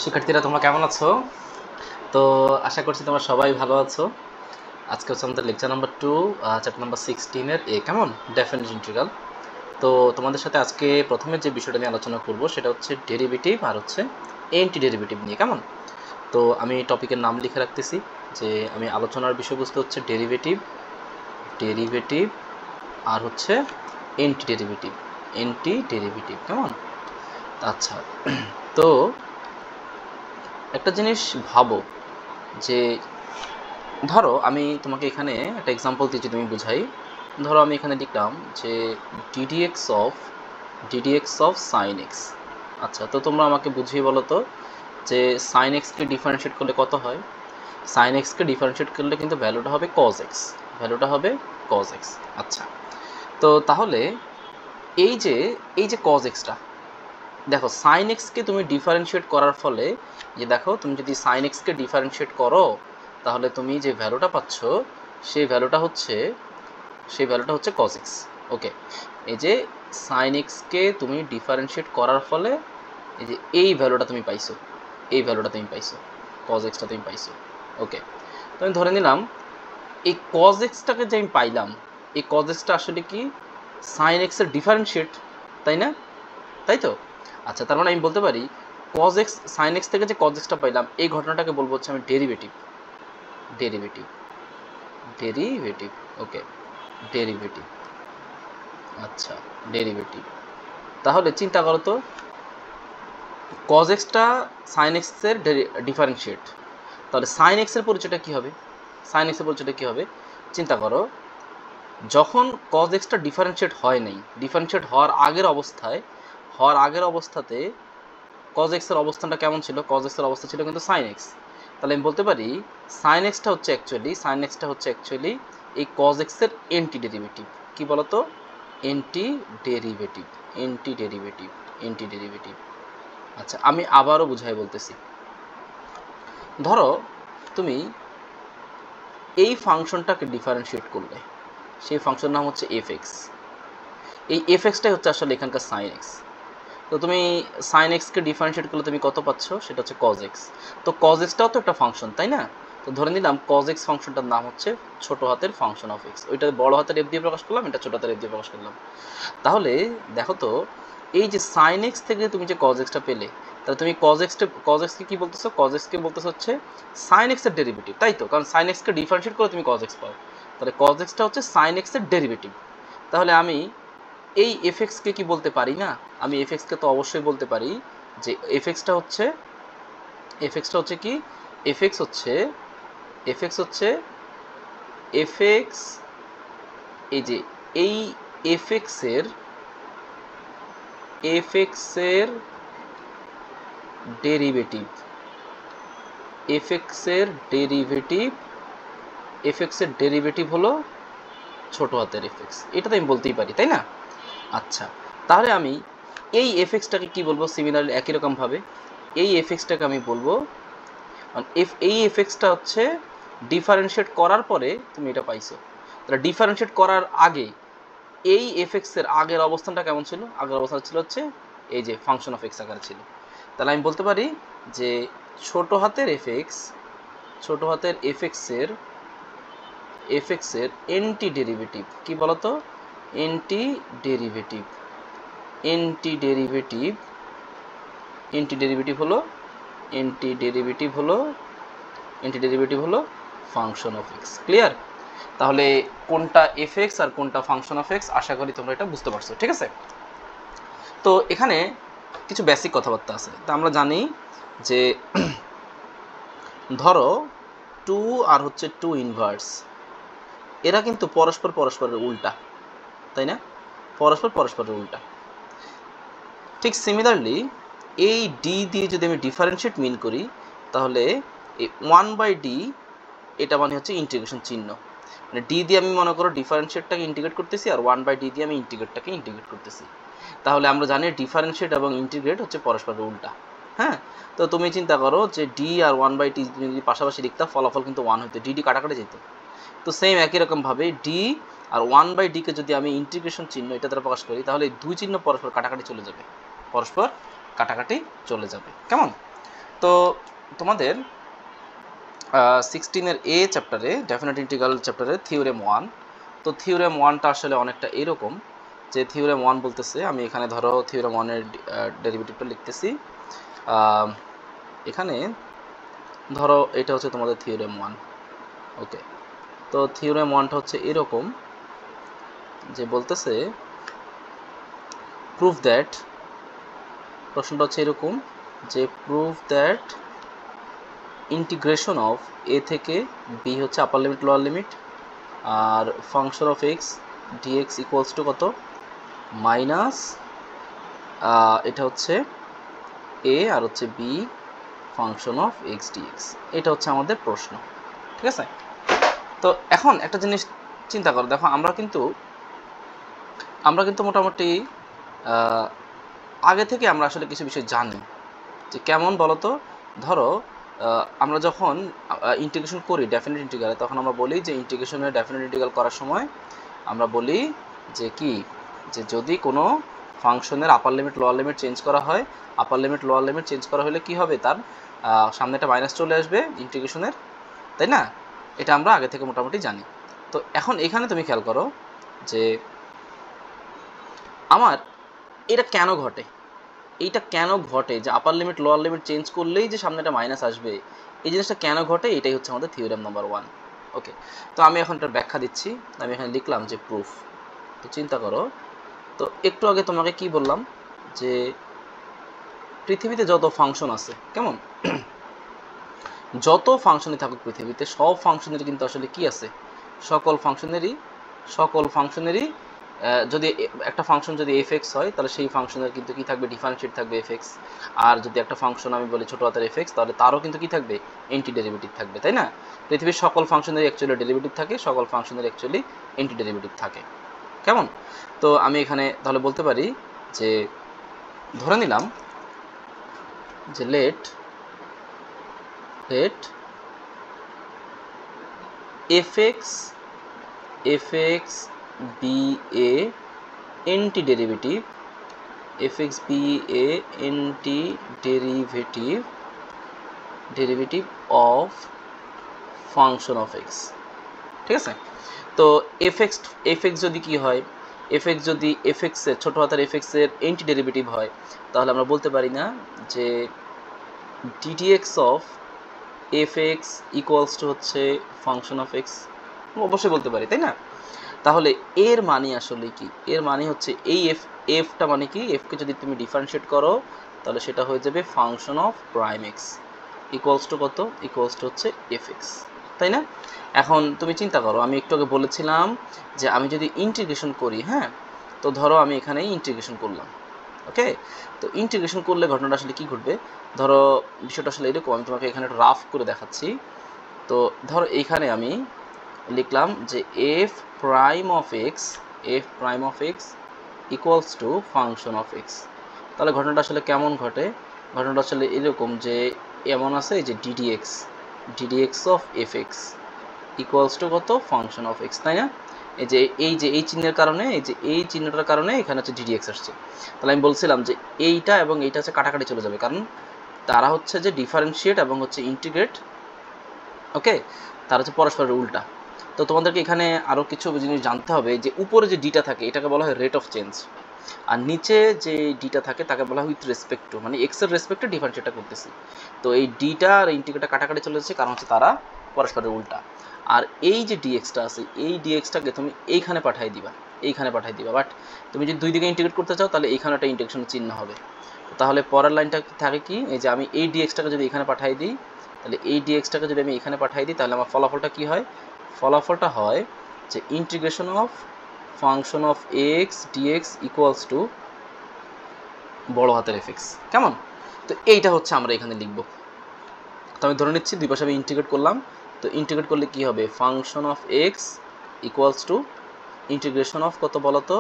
শিক্ষার্থীরা তোমরা কেমন আছো? তো আশা করছি তোমরা সবাই ভালো আছো। আজকে হচ্ছে আমাদের লেকচার নাম্বার 2, চ্যাপ্টার নাম্বার 16 এর কেমন ডেফিনিট ইন্টিগ্রাল। তো তোমাদের সাথে আজকে প্রথমে যে বিষয়টা নিয়ে আলোচনা করব সেটা হচ্ছে ডেরিভেটিভ আর হচ্ছে এন্টি ডেরিভেটিভ নিয়ে, কেমন? তো আমি টপিকের নাম লিখে রাখতেছি যে আমি আলোচনার বিষয়বস্তু হচ্ছে ডেরিভেটিভ ডেরিভেটিভ আর হচ্ছে এন্টি ডেরিভেটিভ, কেমন? আচ্ছা, তো একটা জিনিস ভাবো যে ধরো আমি তোমাকে এখানে একটা এক্সাম্পল দিয়ে যদি আমি বুঝাই, ধরো আমি এখানে লিখলাম যে ডিডিএক্স অফ সাইন এক্স। আচ্ছা, তো তোমরা আমাকে বুঝিয়ে বলো তো যে সাইন এক্সকে ডিফারেন্সিয়েট করলে কত হয়। সাইন এক্সকে ডিফারেন্সিয়েট করলে কিন্তু ভ্যালুটা হবে কজ এক্স, ভ্যালুটা হবে কজ এক্স। আচ্ছা, তো তাহলে এই যে এই যে কজ এক্সটা, দেখো সাইন এক্সকে তুমি ডিফারেন্সিয়েট করার ফলে, যে দেখো তুমি যদি সাইন এক্সকে ডিফারেন্সিয়েট করো তাহলে তুমি যে ভ্যালুটা পাচ্ছ সেই ভ্যালুটা হচ্ছে কজ এক্স। ওকে, এই যে সাইন এক্সকে তুমি ডিফারেন্সিয়েট করার ফলে এই যে এই ভ্যালুটা তুমি পাইছো, এই ভ্যালুটা তুমি পাইছো, কজ এক্সটা তুমি পাইছো। ওকে, তো আমি ধরে নিলাম এই কজ এক্সটাকে যে আমি পাইলাম, এই কজ এক্সটা আসলে কি সাইন এক্সের ডিফারেন্সিয়েট, তাই না? তাই তো। আচ্ছা, তার মানে আমি বলতে পারি কজ এক্স সাইন এক্স থেকে যে কজ এক্সটা পাইলাম এই ঘটনাটাকে বলবো হচ্ছে আমি ডেরিভেটিভ ডেরিভেটিভ ডেরিভেটিভ ওকে, ডেরিভেটিভ। আচ্ছা, ডেরিভেটিভ। তাহলে চিন্তা করো তো কজ এক্সটা সাইন এক্সের ডিফারেন্সিয়েট, তাহলে সাইন এক্সের পরিচয়টা কী হবে? সাইন এক্সের পরিচয়টা কী হবে চিন্তা করো, যখন কজ এক্সটা ডিফারেন্সিয়েট হয় নাই, ডিফারেন্সিয়েট হওয়ার আগের অবস্থাতে কজ এক্সের অবস্থানটা কেমন ছিল? কজ এক্সের অবস্থা ছিল কিন্তু সাইন এক্স। তাহলে আমি বলতে পারি সাইন এক্সটা হচ্ছে অ্যাকচুয়ালি এই কজ এক্সের এন্টি ডেরিভেটিভ। কী বলতো? Anti derivative anti derivative anti derivative. আচ্ছা, আমি আবারও বুঝাই বলতেছি। ধরো তুমি এই ফাংশনটাকে ডিফারেন্সিয়েট করলে, সেই ফাংশন নাম হচ্ছে এফ এক্স। এই এফ এক্সটাই হচ্ছে আসলে এখানকার সাইন এক্স। তো তুমি সাইন এক্সকে ডিফারেন্সিয়েট করলে তুমি কত পাচ্ছ? সেটা হচ্ছে কজ এক্স। তো কজ এক্সটাও তো একটা ফাংশন, তাই না? তো ধরে নিলাম কজ এক্স ফাংশনটার নাম হচ্ছে ছোটো হাতের ফাংশন অফ এক্স। ওইটা বড় হাতের এফ দিয়ে প্রকাশ করলাম, এটা ছোটো হাতের এফ দিয়ে প্রকাশ করলাম। তাহলে দেখো তো এই যে সাইন এক্স থেকে তুমি যে কজ এক্সটা পেলে, তাহলে তুমি কজ এক্সকে কী বলতেছো? কজ এক্সকে বলতেছো হচ্ছে সাইন এক্সের ডেরিভেটিভ, তাই তো? কারণ সাইন এক্সকে ডিফারেন্সিয়েট করে তুমি কজ এক্স পাও, তাহলে কজ এক্সটা হচ্ছে সাইন এক্সের ডেরিভেটিভ। তাহলে আমি এই এফ এক্সকে কি বলতে পারি না? আমি এফ এক্সকে তো অবশ্যই বলতে পারি যে এফ এক্সটা হচ্ছে কি? এফ এক্স হচ্ছে এফ এক্স, এই যে এই এফ এক্সের ডেরিভেটিভ, এফ এক্সের ডেরিভেটিভ হলো ছোটো হাতের এফ এক্স। এটা তো আমি বলতেই পারি, তাই না? আচ্ছা, তাহলে আমি এই এফ এক্সটাকে কী বলবো? সিমিলারলি একই রকমভাবে এই এফ এক্সটাকে আমি বলবো, এই এফ এক্সটা হচ্ছে ডিফারেন্সিয়েট করার পরে তুমি এটা পাইছো। তাহলে ডিফারেন্সিয়েট করার আগে এই এফ এক্সের আগের অবস্থানটা কেমন ছিল? আগের অবস্থান ছিল হচ্ছে এই যে ফাংশন অফ এক্স আকারে ছিল। তাহলে আমি বলতে পারি যে ছোটো হাতের এফ এক্সের এন্টি ডেরিভেটিভ কী বলতো? এন্টি ডেরিভেটিভ হলো ফাংশন অফ এক্স। ক্লিয়ার? তাহলে কোনটা এফ এক্স আর কোনটা ফাংশন অফ এক্স, আশা করি তোমরা এটা বুঝতে পারছো, ঠিক আছে? তো এখানে কিছু বেসিক কথাবার্তা আছে। তা আমরা জানি যে ধরো 2 আর হচ্ছে 2 ইনভার্স, এরা কিন্তু পরস্পরের উল্টা, তাই না? পরস্পরের উল্টা। ঠিক সিমিলারলি এই ডি দিয়ে যদি আমি ডিফারেন্সিয়েট মিন করি তাহলে এই 1/d এটা মানে হচ্ছে ইন্টিগ্রেশন চিহ্ন। মানে ডি দিয়ে আমি মনে করো ডিফারেন্সিয়েটটাকে ইন্টিগ্রেট করতেছি আর 1/d দিয়ে আমি ইন্টিগ্রেটটাকে ইন্টিগ্রেট করতেছি। তাহলে আমরা জানি ডিফারেন্সিয়েট এবং ইন্টিগ্রেট হচ্ছে পরস্পরের উল্টা। হ্যাঁ, তো তুমি চিন্তা করো যে ডি আর 1/d যদি পাশাপাশি লিখতা ফলাফল কিন্তু 1 হতো, ডি কাটাকাটি যেত। তো সেম একই রকমভাবে ডি আর 1/d-কে যদি আমি ইন্টিগ্রেশন চিহ্ন এটা দ্বারা প্রকাশ করি তাহলে দুই চিহ্ন পরস্পর কাটাকাটি চলে যাবে, কেমন? তো তোমাদের 16 এর এ চ্যাপ্টারে ডেফিনেট ইন্টিগ্রাল চ্যাপ্টারে থিওরেম 1, তো থিওরেম 1টা আসলে অনেকটা এরকম যে থিওরেম 1 বলতেছে, আমি এখানে ধরো থিওরেম 1 এর ডেরিভেটিভটা লিখতেছি। এখানে ধরো এটা হচ্ছে তোমাদের থিওরেম 1। ওকে, তো থিওরেম 1টা হচ্ছে এরকম যে বলতেছে প্রুফ দ্যাট, প্রশ্নটা হচ্ছে এরকম যে proof that integration of A থেকে বি হচ্ছে আপার লিমিট লোয়ার লিমিট, আর function of x dx equals to কত মাইনাস এটা হচ্ছে এ আর হচ্ছে B function of x dx. এটা হচ্ছে আমাদের প্রশ্ন, ঠিক আছে। তো এখন একটা জিনিস চিন্তা করো, দেখো আমরা কিন্তু মোটামুটি আগে থেকে আমরা আসলে কিছু বিষয় জানি যে কেমন বলো তো। ধরো আমরা যখন ইন্টিগ্রেশন করি ডেফিনেট ইন্টিগ্রালে, তখন আমরা বলি যে ইন্টিগ্রেশনের ডেফিনেট ইন্টিগ্রাল করার সময় আমরা বলি যে কি, যে যদি কোনো ফাংশনের আপার লিমিট লোয়ার লিমিট চেঞ্জ করা হয়, আপার লিমিট লোয়ার লিমিট চেঞ্জ করা হলে কি হবে, তার সামনে একটা মাইনাস চলে আসবে ইন্টিগ্রেশনের, তাই না? এটা আমরা আগে থেকে মোটামুটি জানি। তো এখন এখানে তুমি খেয়াল করো যে আমার এটা কেন ঘটে, এইটা কেন ঘটে যে আপার লিমিট লোয়ার লিমিট চেঞ্জ করলেই যে সামনে একটা মাইনাস আসবে, এই জিনিসটা কেন ঘটে, এটাই হচ্ছে আমাদের থিওরেম নাম্বার 1। ওকে, তো আমি এখন এটার ব্যাখ্যা দিচ্ছি। আমি এখানে লিখলাম যে প্রুফ। তো চিন্তা করো, তো একটু আগে তোমাকে কি বললাম যে পৃথিবীতে যত ফাংশন আছে, কেমন যত ফাংশনই থাকুক পৃথিবীতে, সব ফাংশনের কিন্তু আসলে কি আছে, সকল ফাংশনেরই যদি একটা ফাংশন যদি এফ এক্স হয়, তাহলে সেই ফাংশনের কিন্তু কি থাকবে, ডিফারেন্সিয়েট থাকবে এফ এক্স। আর যদি একটা ফাংশন আমি বলি ছোটো হাতের এফ এক্স, তাহলে তারও কিন্তু কি থাকবে, এন্টি ডেরিভেটিভ থাকবে, তাই না? পৃথিবীর সকল ফাংশনের অ্যাকচুয়ালি ডেরিভেটিভ থাকে, সকল ফাংশনের অ্যাকচুয়ালি এন্টি ডেরিভেটিভ থাকে, কেমন? তো আমি এখানে তাহলে বলতে পারি যে ধরে নিলাম যে let F x be a antiderivative, fx be a derivative of function of x, ঠিক আছে। তো এফ এক্স যদি কি হয়, এফ এক্স যদি এর ছোটো হাতের এর এন্টি ডেরিভেটিভ হয়, তাহলে আমরা বলতে পারি না যে ddx of F x equals to হচ্ছে ফাংশন অফ এক্স, অবশ্যই বলতে পারি, তাই না? তাহলে এর মানে আসলে কি, এর মানে হচ্ছে এই এফটা মানে কি, এফকে যদি তুমি ডিফারেন্সিয়েট করো তাহলে সেটা হয়ে যাবে function of prime x equals to কত, ইকুয়ালস টু হচ্ছে এফ এক্স, তাই না? এখন তুমি চিন্তা করো, আমি একটু আগে বলেছিলাম যে আমি যদি ইন্টিগ্রেশন করি, হ্যাঁ, তো ধরো আমি এখানে ইন্টিগ্রেশন করলাম, ওকে। তো ইন্টিগ্রেশন করলে ঘটনাটা আসলে কি ঘটবে, ধরো বিষয়টা আসলে এরকম, আমি তোমাকে এখানে একটা রাফ করে দেখাচ্ছি। তো ধরো এইখানে আমি লিখলাম যে F prime of x equals to function of x. তাহলে ঘটনাটা আসলে কেমন ঘটে, ঘটনাটা আসলে এরকম যে এমন আছে যে ddx of F x equals to কত, ফাংশন অফ এক্স, তাই না? এই চিহ্নের কারণে, এই চিহ্নটার কারণে এখানে হচ্ছে ডিডিএক্স আসছে। তাহলে আমি বলছিলাম যে এইটা এবং এইটা হচ্ছে কাটাকাটি চলে যাবে, কারণ তারা হচ্ছে যে ডিফারেন্সিয়েট এবং হচ্ছে ইন্টিগ্রেট, ওকে, তারা হচ্ছে পরস্পরের উল্টা। তো তোমাদেরকে এখানে আরও কিছু জিনিস জানতে হবে, যে উপরে যে ডিটা থাকে এটাকে বলা হয় রেট অফ চেঞ্জ, আর নিচে যে ডিটা থাকে তাকে বলা হয় উইথ রেসপেক্ট টু, মানে এক্সের রেসপেক্টে ডিফারেন্সিয়েটটা করতেছি। তো এই ডিটা আর ইন্টিগ্রেটটা কাটাকাটি চলে যাচ্ছে, কারণ হচ্ছে তারা পরস্পরের উল্টা। আর এই যে ডিএক্সটা আছে, এই ডিএক্সটাকে তুমি এইখানে পাঠিয়ে দিবা, বাট তুমি যদি দুই দিকে ইন্টিগ্রেট করতে চাও তাহলে এইখানে একটা ইন্টিগ্রেশনের চিহ্ন হবে। তাহলে পরের লাইনটা থাকে কি, এই যে আমি এই ডিএক্সটাকে যদি এখানে পাঠিয়ে দিই, তাহলে এই ডিএক্সটাকে যদি আমি এখানে পাঠিয়ে দিই, তাহলে আমার ফলাফলটা কি হয়, ফলাফলটা হয় যে integration of function of x dx equals to বড় হাতের এফ এক্স, কেমন? তো এইটা হচ্ছে আমরা এখানে লিখব। তো আমি ধরে নিচ্ছি দুই পাশে আমি ইন্টিগ্রেট করলাম, তো ইন্টিগ্রেট করলে কি হবে, function of x equals to integration of কত বলতো,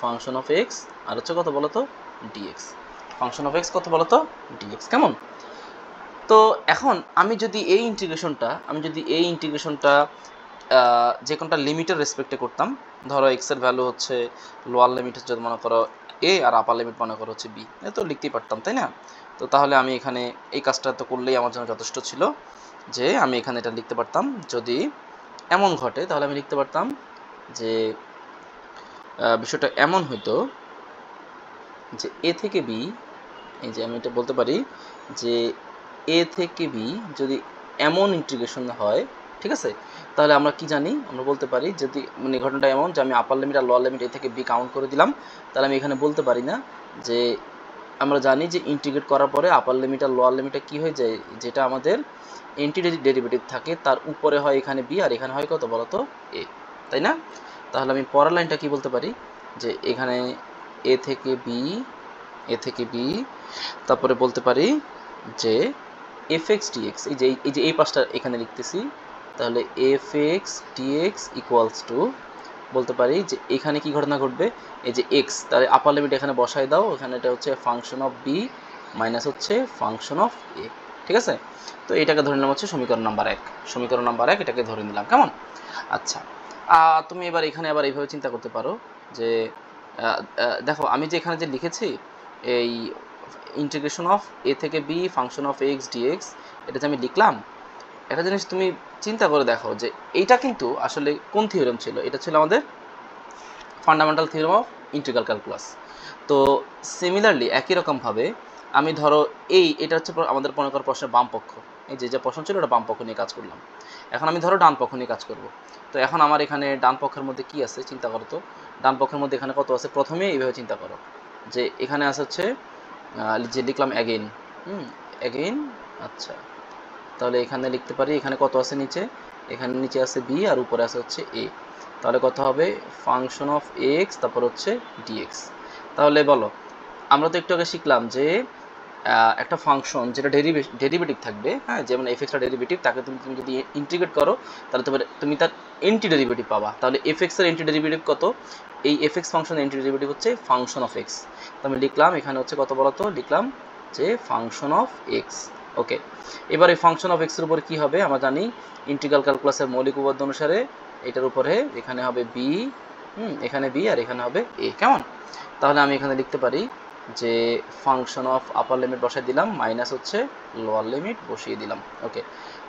ফাংশন অফ এক্স আর হচ্ছে কত বলতো, ডিএক্স, ফাংশন অফ এক্স কত বলতো, ডিএক্স, কেমন? তো এখন আমি যদি এই ইন্টিগ্রেশনটা যে কোনটা লিমিটের রেসপেক্টে করতাম, ধরো এক্সের ভ্যালু হচ্ছে লোয়ার লিমিট হচ্ছে মনে করো এ আর আপার লিমিট মনে করো হচ্ছে বি, এ তো লিখতেই পারতাম তাই না? তো তাহলে আমি এখানে এই কাজটা তো করলেই আমার জন্য যথেষ্ট ছিল, যে আমি এখানে এটা লিখতে পারতাম যদি এমন ঘটে তাহলে আমি লিখতে পারতাম যে বিষয়টা এমন হইতো যে এ থেকে বি, এই যে আমি এটা বলতে পারি যে এ থেকে বি যদি এমন ইন্টিগ্রেশন হয়, ঠিক আছে, তাহলে আমরা কি জানি, আমরা বলতে পারি যদি মানে ঘটনাটা এমন যে আমি আপার লিমিট আর লোয়ার লিমিট এ থেকে বি কাউন্ট করে দিলাম, তাহলে আমি এখানে বলতে পারি না যে আমরা জানি যে ইন্টিগ্রেট করার পরে আপার লিমিট আর লোয়ার লিমিটে কী হয়ে যায়, যেটা আমাদের এন্টি ডেরিভেটিভ থাকে তার উপরে হয় এখানে বি আর এখানে হয় কত বলো তো এ, তাই না? তাহলে আমি পরের লাইনটা কি বলতে পারি যে এখানে এ থেকে বি তারপরে বলতে পারি যে এফ এক্স ডিএক্স, এই যে এই পাশটা এখানে লিখতেছি, তাহলে F x dx equals to বলতে পারি যে এখানে কি ঘটনা ঘটবে, এই যে এক্স তাহলে আপার লিমিট এখানে বসাই দাও, এখানে এটা হচ্ছে ফাংশন অফ বি মাইনাস হচ্ছে ফাংশন অফ এ, ঠিক আছে? তো এটাকে ধরে নিলাম হচ্ছে সমীকরণ নাম্বার 1, সমীকরণ নাম্বার 1 এটাকে ধরে নিলাম, কেমন? আচ্ছা, তুমি এবার এখানে আবার এইভাবে চিন্তা করতে পারো যে দেখো আমি যে এখানে যে লিখেছি এই ইন্টিগ্রেশন অফ এ থেকে B function of x dx, এটা যে আমি লিখলাম, একটা জিনিস তুমি চিন্তা করে দেখো যে এইটা কিন্তু আসলে কোন থিওরেম ছিল, এটা ছিল আমাদের fundamental theorem of integral calculus. তো সিমিলারলি একই রকমভাবে আমি ধরো এটা হচ্ছে আমাদের মনে করো প্রশ্নের বাম পক্ষ, এই যে প্রশ্ন ছিল ওটা বাম পক্ষ নিয়ে কাজ করলাম, এখন আমি ধরো ডান পক্ষ নিয়ে কাজ করব। তো এখন আমার এখানে ডান পক্ষের মধ্যে কি আছে চিন্তা করো তো, ডান পক্ষের মধ্যে এখানে কত আছে, প্রথমে এইভাবে চিন্তা করো যে এখানে আছে হচ্ছে যে লিখলাম অ্যাগেইন, অ্যাগেইন, আচ্ছা তাহলে এখানে লিখতে পারি এখানে কত আছে নিচে, এখানে নিচে আছে বি আর উপরে আছে হচ্ছে এ, তাহলে কত হবে ফাংশন অফ এক্স তারপর হচ্ছে ডিএক্স। তাহলে বলো আমরা তো একটু আগে শিখলাম যে একটা ফাংশন যেটা ডেরিভেটিভ থাকবে, হ্যাঁ, যেমন এফ এক্সটা ডেরিভেটিভ, তাকে তুমি যদি ইন্টিগ্রেট করো তাহলে তুমি তার এন্টি ডেরিভেটিভ পাবা। তাহলে এফ এক্স এর এন্টি ডেরিভেটিভ কত, এই এফ এক্স ফাংশনের এন্টি ডেরিভেটিভ হচ্ছে ফাংশন অফ এক্স। তো আমি লিখলাম এখানে হচ্ছে কত বলতো, লিখলাম যে ফাংশন অফ এক্স। ওকে, এবার এই ফাংশন অফ এক্সের উপর কী হবে আমরা জানি, ইন্টিগ্রাল ক্যালকুলাসের মৌলিক উপপাদ্য অনুসারে এটার উপরে এখানে হবে বি, এখানে বি আর এখানে হবে এ, কেমন? তাহলে আমি এখানে লিখতে পারি যে ফাংশন অফ আপার লিমিট বসাই দিলাম মাইনাস হচ্ছে লোয়ার লিমিট বসিয়ে দিলাম। ওকে,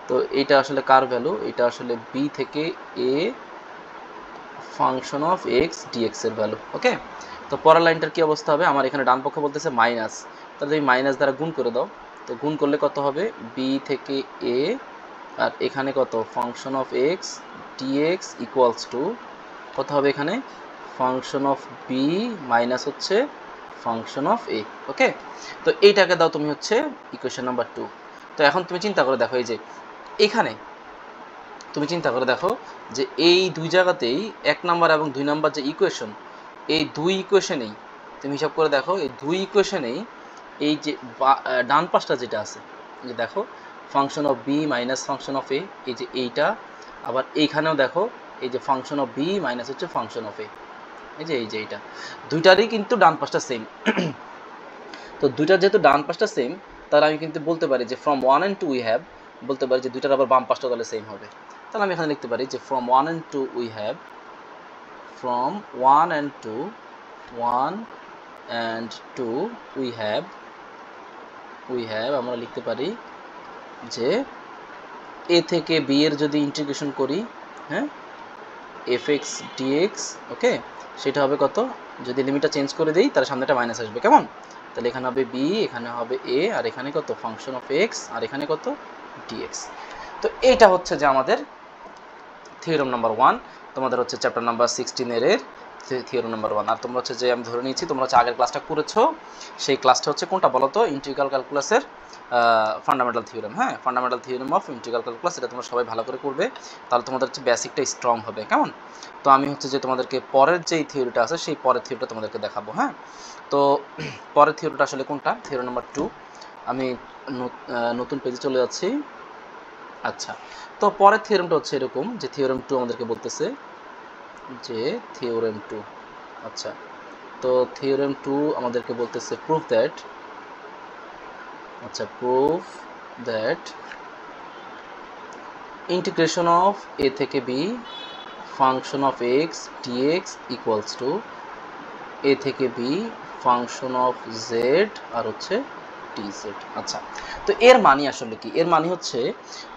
তো এটা আসলে কার ভ্যালু, এটা আসলে বি থেকে এ ফাংশন অফ এক্স ডিএক্স এর ভ্যালু। ওকে, তো পরের লাইনটার কি অবস্থা হবে, আমার এখানে ডান পক্ষে বলতেছে মাইনাস, তাহলে এই মাইনাস দ্বারা গুণ করে দাও, তো গুণ করলে কত হবে বি থেকে এ আর এখানে কত function of x dx equals to কত হবে এখানে ফাংশন অফ বি মাইনাস হচ্ছে ফাংশন অফ এ। ওকে, তো এইটাকে দাও তুমি হচ্ছে ইকুয়েশন নাম্বার 2। তো এখন তুমি চিন্তা করে দেখো এই যে এখানে তুমি চিন্তা করে দেখো যে এই দুই জায়গাতেই 1 নাম্বার এবং 2 নাম্বার যে ইকুয়েশন, এই দুই ইকুয়েশনেই তুমি হিসাব করে দেখো এই দুই ইকুয়েশনেই এই যে ডান পাশটা যেটা আছে, যে দেখো function of B minus function of A, এই যে এইটা, আবার এইখানেও দেখো এই যে ফাংশন অফ বি মাইনাস হচ্ছে ফাংশন অফ এ, এই যে এইটা দুইটারই কিন্তু ডান পাশটা সেম। তো দুইটার যেহেতু ডান পাশটা সেম, তাহলে আমি কিন্তু বলতে পারি যে ফ্রম 1 and 2 উই হ্যাভ, বলতে পারি যে দুইটার আবার বাম পাশটা তাহলে সেম হবে। তাহলে আমি এখানে লিখতে পারি যে from 1 and 2 we have, from 1 and 2 we have আমরা লিখতে পারি যে এ থেকে বি এর যদি ইন্টিগ্রেশন করি, হ্যাঁ, এফ এক্স ডিএক্স, ওকে, সেটা হবে কত, যদি লিমিটটা চেঞ্জ করে দিই তাহলে সামনেটা মাইনাস আসবে, কেমন? তাহলে এখানে হবে বি, এখানে হবে এ আর এখানে কত ফাংশন অফ এক্স আর এখানে কত ডিএক্স। তো এইটা হচ্ছে যে আমাদের থিওরেম নাম্বার 1, তোমাদের হচ্ছে চ্যাপ্টার নাম্বার 16 এর থিওরেম নাম্বার 1। আর তোমরা হচ্ছে যে আমি ধরে নিয়েছি তোমরা হচ্ছে আগের ক্লাসটা করেছো, সেই ক্লাসটা হচ্ছে কোনটা বলো তো, ইন্টিগ্রাল ক্যালকুলাসের ফান্ডামেন্টাল থিওরেম, হ্যাঁ, fundamental theorem of integral calculus, এটা তোমরা সবাই ভালো করে করবে, তাহলে তোমাদের হচ্ছে বেসিকটা স্ট্রং হবে, কেমন? তো আমি হচ্ছে যে তোমাদেরকে পরের যেই থিওরিটা আছে সেই পরের থিওরিটা তোমাদেরকে দেখাবো, হ্যাঁ। তো পরের থিওরিটা আসলে কোনটা, থিওরি নাম্বার 2। আমি নতুন পেজে চলে যাচ্ছি। আচ্ছা, তো পরের থিওরেমটা হচ্ছে এরকম যে থিওরেম 2 আমাদেরকে বলতেছে যে থিওরেম 2, আচ্ছা, তো থিওরেম 2 আমাদেরকে বলতেছে প্রুফ দ্যাট, আচ্ছা, proof that integration of A থেকে B function of x dx equals to A থেকে বি ফাংশন অফ জেড আর হচ্ছে ডিজেড। আচ্ছা, তো এর মানে আসলে কি? এর মানে হচ্ছে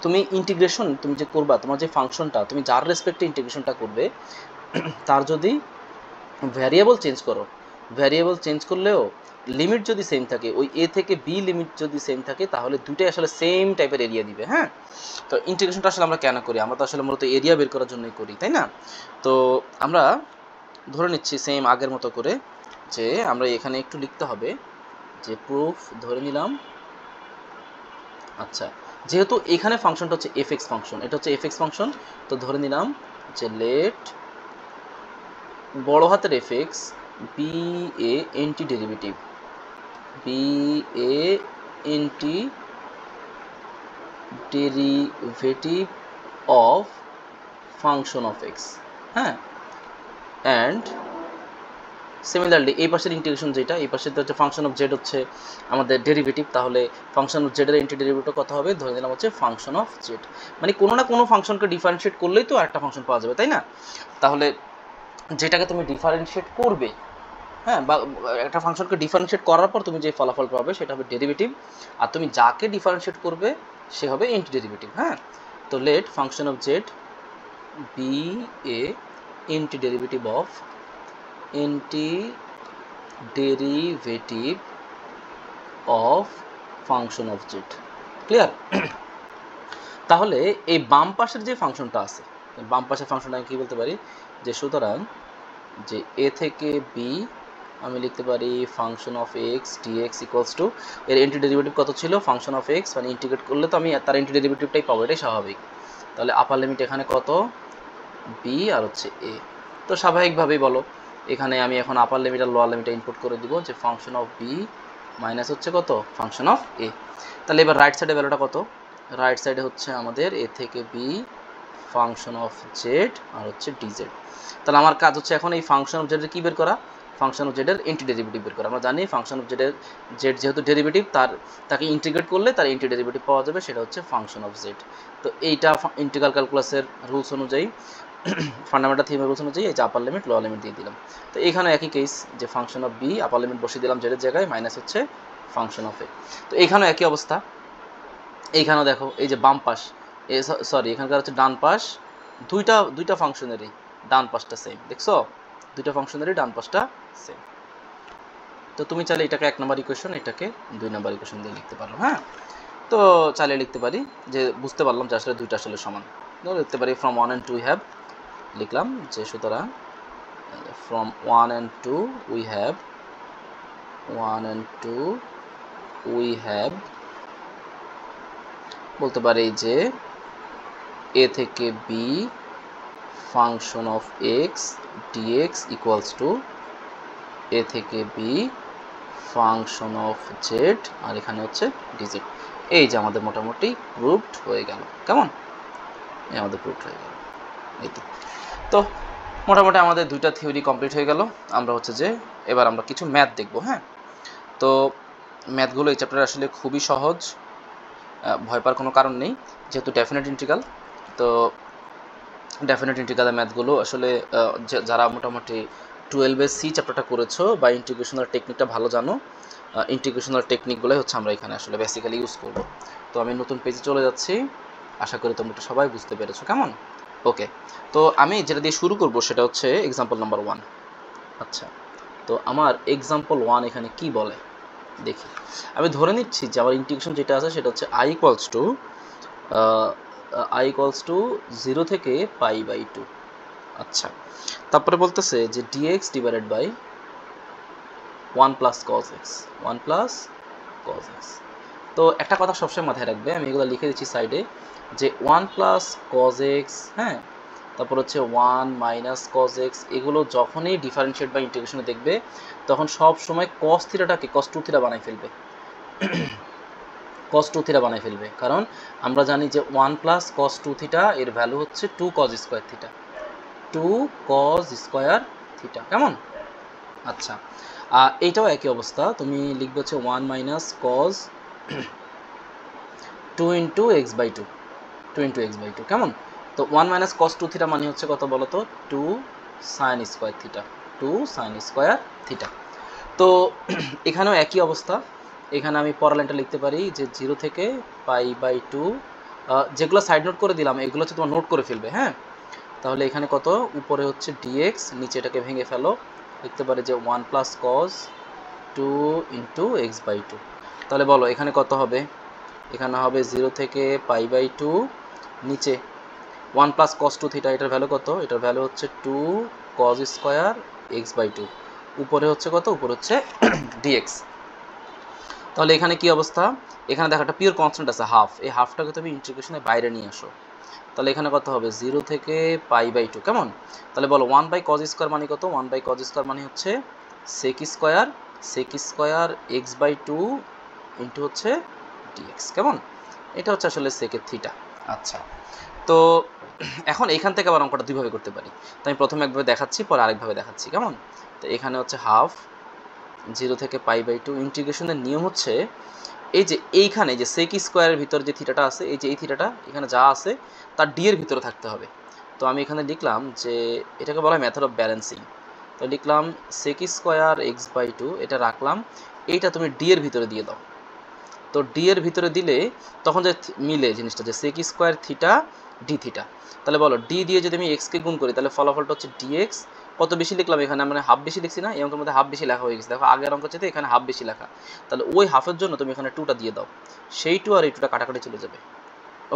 তুমি ইন্টিগ্রেশন তুমি যে করবা, তোমার যে ফাংশনটা তুমি যার রেসপেক্টে ইন্টিগ্রেশনটা করবে তার যদি ভ্যারিয়েবল চেঞ্জ করো, ভ্যারিয়েবল চেঞ্জ করলেও লিমিট যদি সেম থাকে, ওই এ থেকে বি লিমিট যদি সেম থাকে, তাহলে দুইটাই আসলে সেম টাইপের এরিয়া দিবে। হ্যাঁ, তো ইন্টিগ্রেশনটা আসলে আমরা কেন করি? আমরা তো আসলে মূলত এরিয়া বের করার জন্যই করি, তাই না? তো আমরা ধরে নিচ্ছি সেম আগের মতো করে যে আমরা এখানে একটু লিখতে হবে যে প্রুফ ধরে নিলাম। আচ্ছা, যেহেতু এখানে ফাংশনটা হচ্ছে এফ এক্স ফাংশন, এটা হচ্ছে এফ এক্স ফাংশন, তো ধরে নিলাম যে লেট বড় হাতের F x be a antiderivative, be a antiderivative of function of x. হ্যাঁ, অ্যান্ড সিমিলারলি এই পাশের ইন্টিগ্রেশন যেটা, এই পাশে হচ্ছে ফাংশন অফ জেড হচ্ছে আমাদের ডেরিভেটিভ, তাহলে ফাংশন অফ জেডের এন্টি ডেরিভেটিভ কত হবে? ধরে নিলাম হচ্ছে ফাংশন অফ জেড। মানে কোনো না কোনো ফাংশনকে ডিফারেন্সিয়েট করলেই তো একটা ফাংশন পাওয়া যাবে, তাই না? তাহলে যেটাকে তুমি ডিফারেন্সিয়েট করবে, হ্যাঁ, বা একটা ফাংশনকে ডিফারেন্সিয়েট করার পর তুমি যে ফলাফল পাবে সেটা হবে ডেরিভেটিভ, আর তুমি যাকে ডিফারেন্সিয়েট করবে সে হবে এন্টি ডেরিভেটিভ। হ্যাঁ, তো let function of z be a antiderivative of antiderivative of function of z. Clear? তাহলে এই বাম পাশের যে ফাংশনটা আছে, বাম পাশের ফাংশনটা আমি কী বলতে পারি? যে সুতরাং যে এ থেকে বি আমি লিখতে পারি function of x dx equals to, এর এন্টি ডেরিভেটিভ কত ছিল? ফাংশন অফ এক্স, মানে ইন্টিগ্রেট করলে তো আমি তার এন্টি ডেরিভেটিভটাই পাবো, এটাই স্বাভাবিক। তাহলে আপার লিমিট এখানে কত? বি আর হচ্ছে এ। তো স্বাভাবিকভাবেই বলো এখানে আমি এখন আপার লিমিট আর লোয়ার লিমিটটা ইনপুট করে দিব যে ফাংশন অফ বি মাইনাস হচ্ছে কত? ফাংশন অফ এ। তাহলে এবার রাইট সাইডে ভ্যালুটা কত? রাইট সাইডে হচ্ছে আমাদের এ থেকে বি ফাংশন অফ জেড আর হচ্ছে ডিজেড। তাহলে আমার কাজ হচ্ছে এখন এই ফাংশন অফ জেডের কী বের করা? ফাংশন অফ জেডের এন্টি ডেরিভেটিভ বের করা। আমরা জানি ফাংশন অফ জেডের জেড যেহেতু ডেরিভেটিভ, তাকে ইন্টিগ্রেট করলে তার এন্টি ডেরিভেটিভ পাওয়া যাবে, সেটা হচ্ছে ফাংশন অফ জেড। তো এইটা ইন্টিগ্রাল ক্যালকুলাসের রুলস অনুযায়ী, ফান্ডামেন্টাল থিওরি রুলস অনুযায়ী এই যে আপার লিমিট লোয়ার লিমিট দিয়ে দিলাম। তো এইখানে একই কেস, যে function of B upper limit বসিয়ে দিলাম জেডের জায়গায়, মাইনাস হচ্ছে ফাংশন অফ এ। তো এইখানেও একই অবস্থা। এইখানেও দেখো এই যে বাম পাশ, সরি এখানকার হচ্ছে ডান পাশ, দুইটা ফাংশনেরই ডান পাশটা সেম, দেখছো? দুইটা ফাংশনেরই ডান পাশটা সেম। তো তুমি চাইলে এটাকে 1 নম্বর ইকুয়েশন, এটাকে 2 নম্বর ইকুয়েশন দিয়ে লিখতে পারো। হ্যাঁ, তো চাইলে লিখতে পারি যে বুঝতে পারলাম যে আসলে দুইটা আসলে সমান। লিখতে পারি ফ্রম 1 and 2 উই হ্যাভ, লিখলাম যে সুতরাং from 1 and 2 we have, 1 and 2 we have, বলতে পারি যে এ থেকে B function of x dx equals to A থেকে বি ফাংশন অফ জেড আর এখানে হচ্ছে ডিজেড। এই যে আমাদের মোটামুটি প্রুভড হয়ে গেল। কেমন? এই আমাদের প্রুভড হয়ে গেল। এই তো মোটামুটি আমাদের দুইটা থিওরি কমপ্লিট হয়ে গেল। আমরা হচ্ছে যে এবার আমরা কিছু ম্যাথ দেখব। হ্যাঁ, তো ম্যাথগুলো এই চ্যাপ্টারে আসলে খুবই সহজ, ভয় পাওয়ার কোনো কারণ নেই, যেহেতু ডেফিনেট ইন্টিগ্রাল। তো ডেফিনেট ইন্টিগ্রালের ম্যাথগুলো আসলে যারা মোটামুটি 12-এর সি চ্যাপ্টারটা করেছো বা ইন্টিগ্রেশনাল টেকনিকটা ভালো জানো, ইন্টিগ্রেশনাল টেকনিকগুলোই হচ্ছে আমরা এখানে আসলে বেসিক্যালি ইউজ করব। তো আমি নতুন পেজে চলে যাচ্ছি, আশা করি তোমরা সবাই বুঝতে পেরেছো। কেমন? ওকে, তো আমি যেটা দিয়ে শুরু করব সেটা হচ্ছে এক্সাম্পল নাম্বার 1। আচ্ছা, তো আমার এক্সাম্পল 1 এখানে কি বলে দেখি। আমি ধরে নিচ্ছি যে আমার ইন্টিগ্রেশন যেটা আছে সেটা হচ্ছে i ইকুয়ালস টু 0 থেকে π/2। আচ্ছা, তারপরে বলতেছে যে dx divided by 1 plus cos x, 1 plus cos x। তো একটা কথা সবসময় মাথায় রাখবে, আমি এগুলো লিখে দিচ্ছি সাইডে, যে 1 প্লাস cos x, হ্যাঁ, তারপর হচ্ছে 1 মাইনাস cos x, এগুলো যখনই ডিফারেন্সিয়েট বা ইন্টিগ্রেশনে দেখবে তখন সব সময় cos থিটাটাকে cos 2 থিটা বানাই ফেলবে, cos 2 থিটা বানাই ফেলবে, কারণ আমরা জানি যে 1 প্লাস cos 2 থিটা এর ভ্যালু হচ্ছে 2 cos square theta, 2 cos square theta. কেমন? আচ্ছা, এইটাও একই অবস্থা, তুমি লিখবে হচ্ছে 1 minus cos 2 into x/2, 2 into x/2। কেমন? তো 1 মাইনাস cos 2 থিটা মানে হচ্ছে কত বলো তো? 2 sin square theta, 2 sin square theta. তো এখানেও একই অবস্থা, এখানে আমি পরের লাইনটা লিখতে পারি যে 0 থেকে π/2, যেগুলো সাইড নোট করে দিলাম এগুলো হচ্ছে তোমার নোট করে ফেলবে, হ্যাঁ। তাহলে এখানে কত, উপরে হচ্ছে dx, নিচে এটাকে ভেঙে ফেলো, লিখতে পারি যে 1 + cos 2 × x/2। তাহলে বলো এখানে কত হবে, এখানে হবে 0 থেকে π/2, নিচে 1 + cos 2 থিটা, এটার ভ্যালু কত, এটার ভ্যালু হচ্ছে 2 cos² x/2, উপরে হচ্ছে কত, উপরে হচ্ছে dx। তাহলে এখানে কি অবস্থা, এখানে দেখো একটা পিওর কনস্ট্যান্ট আছে হাফ, এই হাফটাকে তুমি ইন্টিগ্রেশনের বাইরে নিয়ে আসো। তাহলে এখানে কত হবে 0 থেকে π/2, কেমন। তাহলে বলো 1/cos² মানে কত, 1/cos² মানে হচ্ছে sec² x/2 ইন্টু হচ্ছে dx, কেমন। এটা হচ্ছে আসলে সেকের থিটা। আচ্ছা, তো এখন এখান থেকে আবার অঙ্কটা দুইভাবে করতে পারি। তো আমি প্রথমে একভাবে দেখাচ্ছি, পরে আরেকভাবে দেখাচ্ছি, কেমন। তো এখানে হচ্ছে হাফ 0 থেকে π/2, ইন্টিগ্রেশনের নিয়ম হচ্ছে এই যে এইখানে যে sec² ভিতর যে থিটাটা আছে, এই যে এই থিটাটা এখানে যা আছে তার ডি এর ভিতরে থাকতে হবে। তো আমি এখানে লিখলাম যে এটাকে বলা হয় মেথড অফ ব্যালেন্সিং। তো লিখলাম sec² x/2, এটা রাখলাম, এইটা তুমি ডি এর ভিতরে দিয়ে দাও। তো ডি এর ভিতরে দিলে তখন যে মিলে জিনিসটা যে sec² থিটা ডি থিটা। তাহলে বলো ডি দিয়ে যদি আমি এক্সকে গুণ করি তাহলে ফলাফলটা হচ্ছে dx। কত বেশি লিখলাম এখানে, মানে হাফ বেশি লিখছি না, এই অঙ্কের মধ্যে হাফ বেশি লেখা হয়ে গেছে, দেখো আগের অঙ্ক চেয়ে এখানে হাফ বেশি লেখা। তাহলে ওই হাফের জন্য তুমি এখানে 2টা দিয়ে দাও, সেই 2 আর এই 2টা কাটাকাটি চলে যাবে।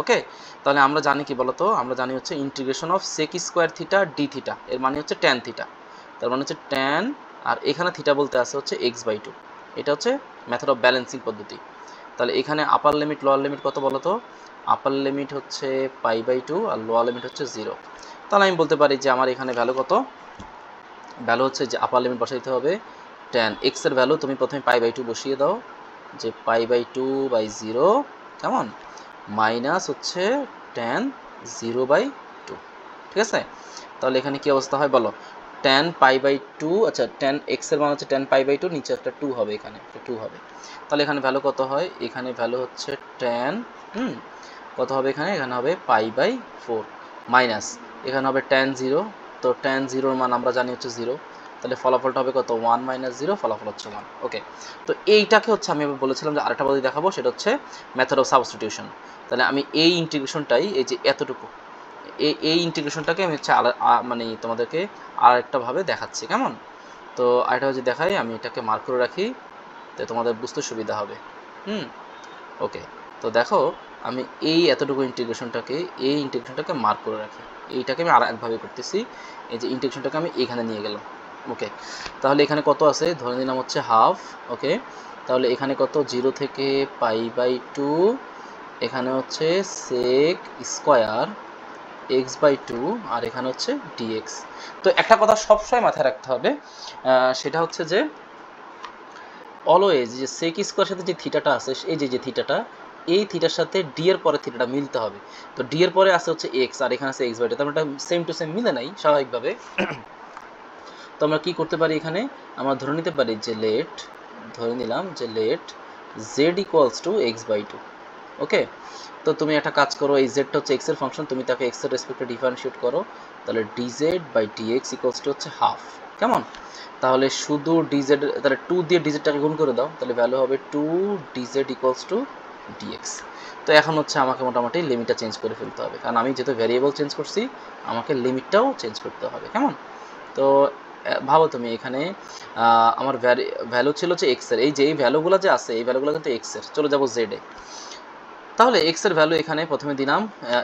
ওকে, তাহলে আমরা জানি কি বলতো, আমরা জানি হচ্ছে integration of sec² theta D theta, এর মানে হচ্ছে tan থিটা। তার মানে হচ্ছে tan, আর এখানে থিটা বলতে আছে হচ্ছে x/2। এটা হচ্ছে মেথড অফ ব্যালেন্সিং পদ্ধতি। তাহলে এখানে আপার লিমিট লোয়ার লিমিট কত বলো তো, আপার লিমিট হচ্ছে π/2 আর লোয়ার লিমিট হচ্ছে 0। তাহলে আমি বলতে পারি যে আমার এখানে ভ্যালু কত, ভ্যালু হচ্ছে যে আপার লিমিট বসাইতে হবে tan x এর ভ্যালু তুমি প্রথমে π/2 বসিয়ে দাও, যে π/2/0, কেমন, মাইনাস হচ্ছে tan 0/2, ঠিক আছে। তাহলে এখানে কি অবস্থা হয় বলো, tan π/2, আচ্ছা tan x এর মান হচ্ছে tan π/2, নিচে একটা 2 হবে, এখানে একটা 2 হবে। তাহলে এখানে ভ্যালু কত হয়, এখানে ভ্যালু হচ্ছে tan, কত হবে এখানে, এখানে হবে π/4 মাইনাস, এখানে হবে tan 0। তো tan 0 এর মান আমরা জানি হচ্ছে 0, তাহলে ফলাফলটা হবে কত, 1 - 0, ফলাফল হচ্ছে 1। ওকে, তো এইটাকে হচ্ছে আমি বলেছিলাম যে আরেকটা পদ্ধতি দেখাবো, সেটা হচ্ছে মেথড অফ সাবস্টিটিউশন। তাহলে আমি এই ইন্টিগ্রেশনটাই, এই যে এতটুকু, এই ইন্টিগ্রেশনটাকে আমি হচ্ছে মানে তোমাদেরকে আরেকটাভাবে দেখাচ্ছি, কেমন। তো আরেকটা যদি দেখাই, আমি এটাকে মার্ক করে রাখি, তো তোমাদের বুঝতে সুবিধা হবে। ওকে, তো দেখো আমি এই এতটুকু ইন্টিগ্রেশনটাকে মার্ক করে রাখি, এইটাকে আমি আর একভাবে করতেছি, এই যে ইন্টিগ্রেশনটাকে আমি এখানে নিয়ে গেলাম। ওকে, তাহলে এখানে কত আছে, ধরে নিলাম হচ্ছে হাফ। ওকে, তাহলে এখানে কত, 0 থেকে π/2, এখানে হচ্ছে sec² x/2, আর এখানে হচ্ছে dx। তো একটা কথা সবসময় মাথায় রাখতে হবে, সেটা হচ্ছে যে অলওয়েজ যে sec² সাথে যে থিটাটা আছে, এই যে থিটাটা, এই থিটার সাথে ডি এর পরে থিটাটা মিলতে হবে। তো ডি এর পরে আছে হচ্ছে x, আর এখানে আছে x/2, তার মানে এটা সেম টু সেম মিলে নাই স্বাভাবিকভাবে। তো আমরা কি করতে পারি, এখানে আমরা ধরে নিতে পারি যে ধরে নিলাম যে z = x/2। ওকে, তো তুমি একটা কাজ করো, এই জেডটা হচ্ছে এক্স এর ফাংশন, তুমি তাকে এক্স এর রেসপেক্টে ডিফারেন্সিয়েট করো, তাহলে dz/dx = হচ্ছে হাফ, কেমন। তাহলে শুধু ডিজেড, তাহলে 2 দিয়ে ডিজেডটাকে গুণ করে দাও, তাহলে ভ্যালু হবে 2dz = dx। তো এখন হচ্ছে আমাকে মোটামুটি লিমিটটা চেঞ্জ করে ফেলতে হবে, কারণ আমি যেহেতু ভ্যারিয়েবল চেঞ্জ করছি আমাকে লিমিটটাও চেঞ্জ করতে হবে, কেমন। তো ভাবো তুমি এখানে আমার ভ্যালু ছিল হচ্ছে এক্স এর, এই যে এই ভ্যালুগুলো যে আছে এই ভ্যালুগুলো কিন্তু এক্স এর, চলে যাবো জেডে। তাহলে এক্স এর ভ্যালু এখানে প্রথমে দিলাম,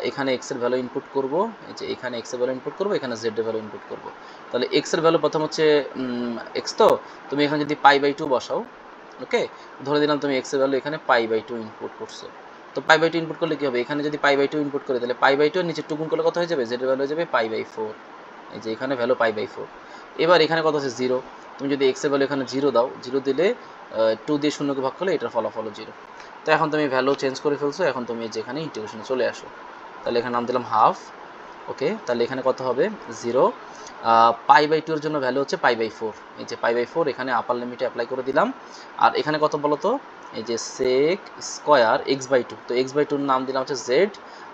এখানে এক্স এর ভ্যালু ইনপুট করব, এই যে এখানে এক্স এর ভ্যালু ইনপুট করব, এখানে জেড এর ভ্যালু ইনপুট করব। তাহলে এক্স এর ভ্যালু প্রথম হচ্ছে এক্স, তো তুমি এখানে যদি π/2 বসাও, ওকে, ধরে দিলাম তুমি এক্স এর ভ্যালু এখানে π/2 ইনপুট করছো। তো π/2 ইনপুট করলে কি হবে, এখানে যদি π/2 ইনপুট করে তাহলে π/2 এর নিচে 2 গুণ করলে কত হয়ে যাবে, জেড এর ভ্যালু হয়ে যাবে π/4। এই যে এখানে ভ্যালু π/4। এবার এখানে কত আছে 0, তুমি যদি এক্স এর ভ্যালু এখানে 0 দাও, 0 দিলে 2 দিয়ে শূন্যকে ভাগ করলে এটার ফলাফল 0। তো এখন তুমি ভ্যালু চেঞ্জ করে ফেলছো, এখন তুমি যেখানে ইন্টিগ্রেশনে চলে আসো, তাহলে এখানে নাম দিলাম হাফ। ওকে, তাহলে এখানে কত হবে 0, π/2 এর জন্য ভ্যালু হচ্ছে π/4, এই যে π/4 এখানে আপার লিমিটে অ্যাপ্লাই করে দিলাম। আর এখানে কত বলো তো, এই যে sec² x/2, তো x/2 এর নাম দিলাম হচ্ছে z,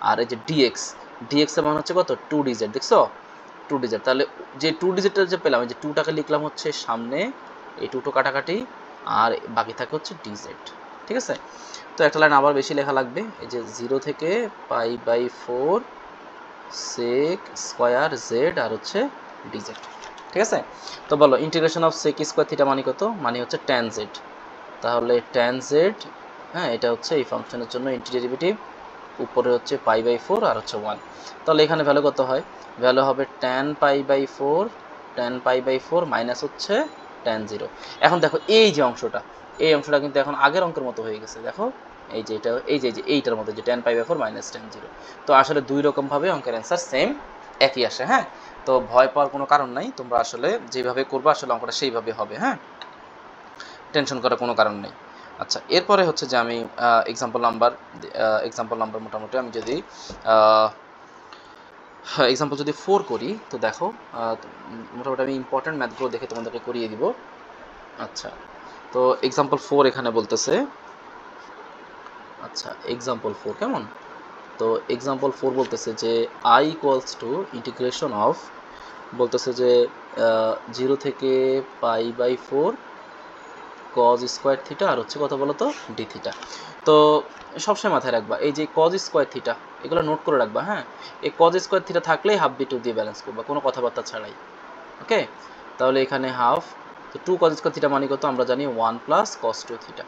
আর এই যে dx এর মান হচ্ছে কত 2dz, দেখছো 2dz। তাহলে যে 2dz যে পেলাম, এই যে 2টাকে লিখলাম হচ্ছে সামনে, এই 2 কাটাকাটি, আর বাকি থাকে হচ্ছে ডিজেড। ঠিক আছে, তো একটা লাইন আবার বেশি লেখা লাগবে, এই যে 0 থেকে π/4 sec স্কয়ার জেড আর হচ্ছে ডিজেড। ঠিক আছে, তো বলো integration of sec square theta মানে কত? মানে হচ্ছে tan z। তাহলে tan z, হ্যাঁ, এটা হচ্ছে এই ফাংশনের জন্য ইন্টিগ্রেটিভ, উপরে হচ্ছে π/4 আর হচ্ছে 1। তাহলে এখানে ভ্যালু কত হয়? ভ্যালু হবে tan π/4 মাইনাস হচ্ছে tan 0। এখন দেখো এই যে অংশটা, এই অংশটা কিন্তু এখন আগের অঙ্কের মতো হয়ে গেছে। দেখো এই যে এটা, এই যে এইটার মধ্যে যে tan π/4 মাইনাস tan 0। তো আসলে দুই রকমভাবে অঙ্কের অ্যান্সার সেম, একই আসে। হ্যাঁ, তো ভয় পাওয়ার কোনো কারণ নাই, তোমরা আসলে যেভাবে করবা আসলে অঙ্কটা সেইভাবে হবে। হ্যাঁ, টেনশন করার কোনো কারণ নেই। আচ্ছা, এরপরে হচ্ছে যে আমি এক্সাম্পল নাম্বার মোটামুটি আমি যদি এক্সাম্পল যদি 4 করি, তো দেখো মোটামুটি আমি ইম্পর্টেন্ট ম্যাথগুলো দেখে তোমাদেরকে করিয়ে দিব। আচ্ছা, তো এক্সাম্পল 4 এখানে বলতেছে, আচ্ছা এক্সাম্পল 4 কেমন? তো এক্সাম্পল 4 বলতেছে যে i equals to integration of, বলতেছে যে 0 থেকে π/4 cos স্কোয়ার থিটা আর হচ্ছে কত বলো তো ডি থিটা। তো সবসময় মাথায় রাখবা এই যে cos স্কোয়ার থিটা, এগুলো নোট করে রাখবা। হ্যাঁ, এই cos স্কোয়ার থিটা থাকলেই হাফ b2 দিয়ে ব্যালেন্স করবা, কোনো কথাবার্তা ছাড়াই। ওকে, তাহলে এখানে হাফ, তো 2 cos স্কোয়ার থিটা মানে কত আমরা জানি 1 plus cos 2 theta,